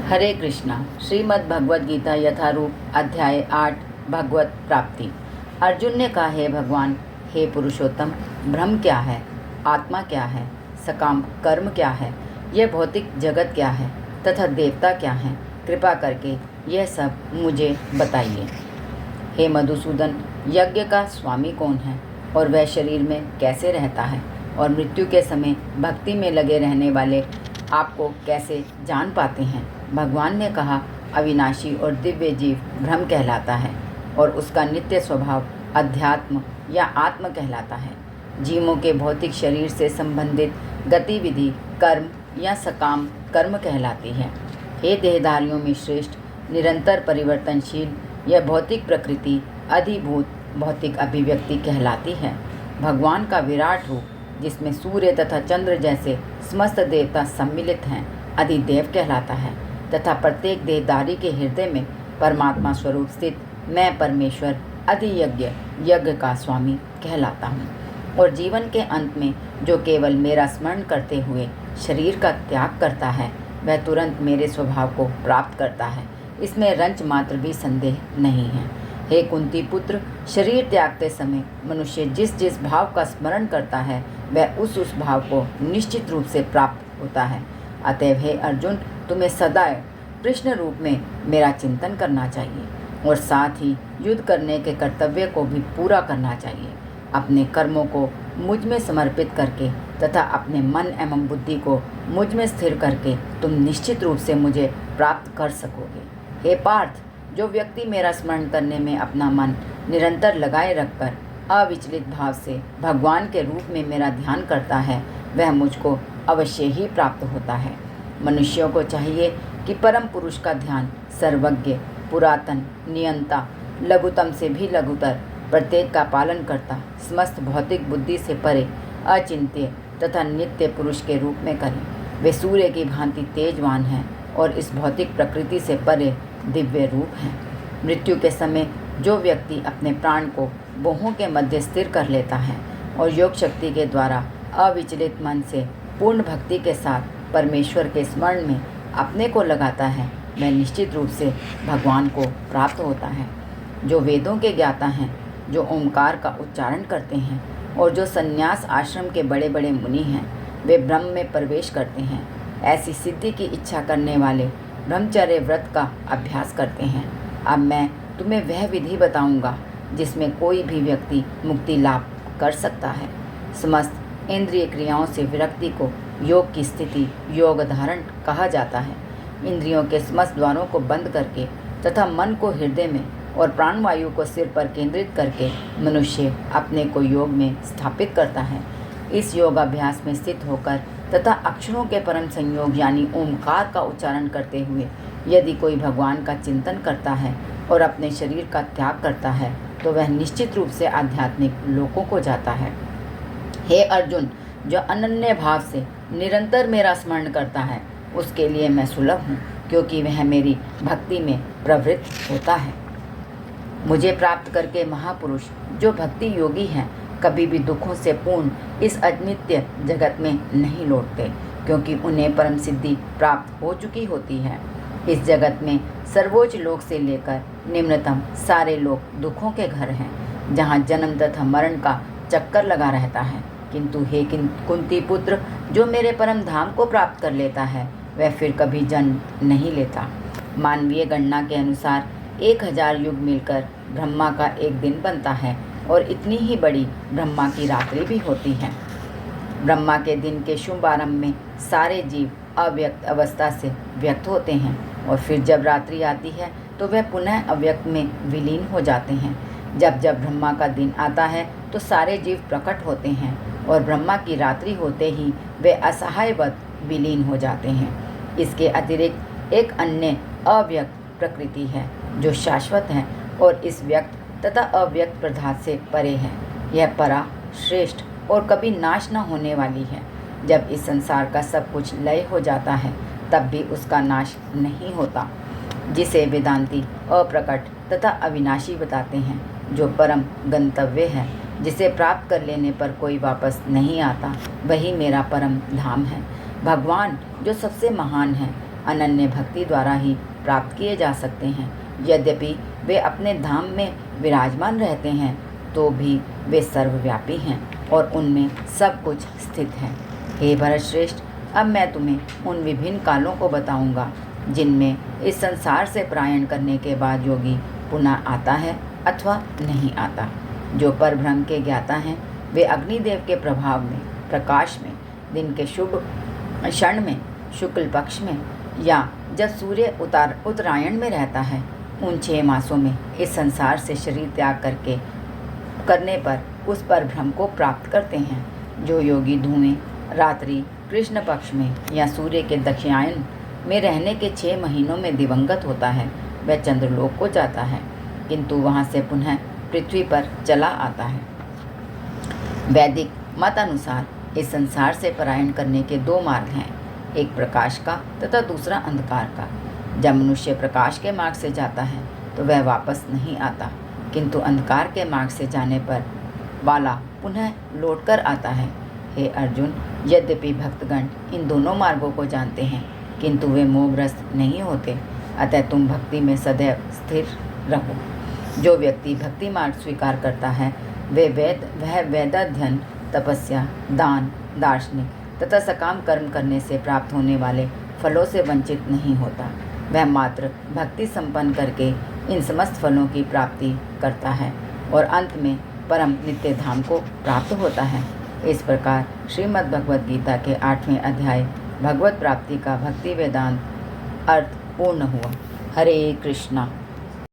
हरे कृष्णा। श्रीमद् भगवद गीता यथारूप अध्याय 8 भगवत प्राप्ति। अर्जुन ने कहा, हे भगवान, हे पुरुषोत्तम, ब्रह्म क्या है, आत्मा क्या है, सकाम कर्म क्या है, यह भौतिक जगत क्या है तथा देवता क्या है, कृपा करके यह सब मुझे बताइए। हे मधुसूदन, यज्ञ का स्वामी कौन है और वह शरीर में कैसे रहता है और मृत्यु के समय भक्ति में लगे रहने वाले आपको कैसे जान पाते हैं। भगवान ने कहा, अविनाशी और दिव्य जीव ब्रह्म कहलाता है और उसका नित्य स्वभाव अध्यात्म या आत्म कहलाता है। जीवों के भौतिक शरीर से संबंधित गतिविधि कर्म या सकाम कर्म कहलाती है। हे देहधारियों में श्रेष्ठ, निरंतर परिवर्तनशील यह भौतिक प्रकृति अधिभूत भौतिक अभिव्यक्ति कहलाती है। भगवान का विराट रूप, जिसमें सूर्य तथा चंद्र जैसे समस्त देवता सम्मिलित हैं, अधिदेव कहलाता है तथा प्रत्येक देहधारी के हृदय में परमात्मा स्वरूप स्थित मैं परमेश्वर अधियज्ञ यज्ञ का स्वामी कहलाता हूँ। और जीवन के अंत में जो केवल मेरा स्मरण करते हुए शरीर का त्याग करता है, वह तुरंत मेरे स्वभाव को प्राप्त करता है, इसमें रंच मात्र भी संदेह नहीं है। हे कुंती पुत्र, शरीर त्यागते समय मनुष्य जिस जिस भाव का स्मरण करता है, वह उस भाव को निश्चित रूप से प्राप्त होता है। अतएव हे अर्जुन, तुम्हें सदैव कृष्ण रूप में मेरा चिंतन करना चाहिए और साथ ही युद्ध करने के कर्तव्य को भी पूरा करना चाहिए। अपने कर्मों को मुझ में समर्पित करके तथा अपने मन एवं बुद्धि को मुझ में स्थिर करके तुम निश्चित रूप से मुझे प्राप्त कर सकोगे। हे पार्थ, जो व्यक्ति मेरा स्मरण करने में अपना मन निरंतर लगाए रखकर अविचलित भाव से भगवान के रूप में मेरा ध्यान करता है, वह मुझको अवश्य ही प्राप्त होता है। मनुष्यों को चाहिए कि परम पुरुष का ध्यान सर्वज्ञ, पुरातन, नियंता, लघुतम से भी लघुतर, प्रत्येक का पालन करता, समस्त भौतिक बुद्धि से परे, अचिंत्य तथा नित्य पुरुष के रूप में करें। वे सूर्य की भांति तेजवान हैं और इस भौतिक प्रकृति से परे दिव्य रूप हैं। मृत्यु के समय जो व्यक्ति अपने प्राण को बाहों के मध्य स्थिर कर लेता है और योग शक्ति के द्वारा अविचलित मन से पूर्ण भक्ति के साथ परमेश्वर के स्मरण में अपने को लगाता है, वह निश्चित रूप से भगवान को प्राप्त होता है। जो वेदों के ज्ञाता हैं, जो ओंकार का उच्चारण करते हैं और जो संन्यास आश्रम के बड़े बड़े मुनि हैं, वे ब्रह्म में प्रवेश करते हैं। ऐसी सिद्धि की इच्छा करने वाले ब्रह्मचर्य व्रत का अभ्यास करते हैं। अब मैं तुम्हें वह विधि बताऊंगा जिसमें कोई भी व्यक्ति मुक्ति लाभ कर सकता है। समस्त इंद्रिय क्रियाओं से विरक्ति को योग की स्थिति योग धारण कहा जाता है। इंद्रियों के समस्त द्वारों को बंद करके तथा मन को हृदय में और प्राणवायु को सिर पर केंद्रित करके मनुष्य अपने को योग में स्थापित करता है। इस योगाभ्यास में स्थित होकर तथा अक्षरों के परम संयोग यानी ओंकार का उच्चारण करते हुए यदि कोई भगवान का चिंतन करता है और अपने शरीर का त्याग करता है, तो वह निश्चित रूप से आध्यात्मिक लोकों को जाता है। हे अर्जुन, जो अनन्य भाव से निरंतर मेरा स्मरण करता है, उसके लिए मैं सुलभ हूँ, क्योंकि वह मेरी भक्ति में प्रवृत्त होता है। मुझे प्राप्त करके महापुरुष जो भक्ति योगी हैं, कभी भी दुखों से पूर्ण इस अनित्य जगत में नहीं लौटते, क्योंकि उन्हें परम सिद्धि प्राप्त हो चुकी होती है। इस जगत में सर्वोच्च लोक से लेकर निम्नतम सारे लोक दुखों के घर हैं, जहाँ जन्म तथा मरण का चक्कर लगा रहता है। किंतु हे कुंती पुत्र, जो मेरे परम धाम को प्राप्त कर लेता है, वह फिर कभी जन्म नहीं लेता। मानवीय गणना के अनुसार 1000 युग मिलकर ब्रह्मा का एक दिन बनता है और इतनी ही बड़ी ब्रह्मा की रात्रि भी होती है। ब्रह्मा के दिन के शुभ आरंभ में सारे जीव अव्यक्त अवस्था से व्यक्त होते हैं और फिर जब रात्रि आती है तो वह पुनः अव्यक्त में विलीन हो जाते हैं। जब जब ब्रह्मा का दिन आता है तो सारे जीव प्रकट होते हैं और ब्रह्मा की रात्रि होते ही वे असहायवत विलीन हो जाते हैं। इसके अतिरिक्त एक अन्य अव्यक्त प्रकृति है जो शाश्वत है और इस व्यक्त तथा अव्यक्त पदार्थ से परे है। यह परा, श्रेष्ठ और कभी नाश न होने वाली है। जब इस संसार का सब कुछ लय हो जाता है, तब भी उसका नाश नहीं होता, जिसे वेदांती अप्रकट तथा अविनाशी बताते हैं, जो परम गंतव्य है, जिसे प्राप्त कर लेने पर कोई वापस नहीं आता, वही मेरा परम धाम है। भगवान जो सबसे महान है, अनन्य भक्ति द्वारा ही प्राप्त किए जा सकते हैं। यद्यपि वे अपने धाम में विराजमान रहते हैं तो भी वे सर्वव्यापी हैं और उनमें सब कुछ स्थित है। हे भरतश्रेष्ठ, अब मैं तुम्हें उन विभिन्न कालों को बताऊंगा जिनमें इस संसार से पलायन करने के बाद योगी पुनः आता है अथवा नहीं आता। जो परब्रह्म के ज्ञाता हैं वे अग्निदेव के प्रभाव में, प्रकाश में, दिन के शुभ क्षण में, शुक्ल पक्ष में या जब सूर्य उत्तरायण में रहता है, उन 6 मासों में इस संसार से शरीर त्याग करने पर उस परब्रह्म को प्राप्त करते हैं। जो योगी धुएं रात्रि कृष्ण पक्ष में या सूर्य के दक्षिणायन में रहने के 6 महीनों में दिवंगत होता है, वह चंद्रलोक को जाता है, किंतु वहाँ से पुनः पृथ्वी पर चला आता है। वैदिक मत अनुसार इस संसार से पलायन करने के 2 मार्ग हैं, एक प्रकाश का तथा दूसरा अंधकार का। जब मनुष्य प्रकाश के मार्ग से जाता है तो वह वापस नहीं आता, किंतु अंधकार के मार्ग से जाने पर वाला पुनः लौटकर आता है। हे अर्जुन, यद्यपि भक्तगण इन दोनों मार्गों को जानते हैं किंतु वे मोहग्रस्त नहीं होते, अतः तुम भक्ति में सदैव स्थिर रहो। जो व्यक्ति भक्ति मार्ग स्वीकार करता है वह वेदाध्ययन, तपस्या, दान, दार्शनिक तथा सकाम कर्म करने से प्राप्त होने वाले फलों से वंचित नहीं होता। वह मात्र भक्ति संपन्न करके इन समस्त फलों की प्राप्ति करता है और अंत में परम नित्य धाम को प्राप्त होता है। इस प्रकार श्रीमद् भगवद गीता के 8वें अध्याय भगवत प्राप्ति का भक्ति वेदांत अर्थ पूर्ण हुआ। हरे कृष्णा।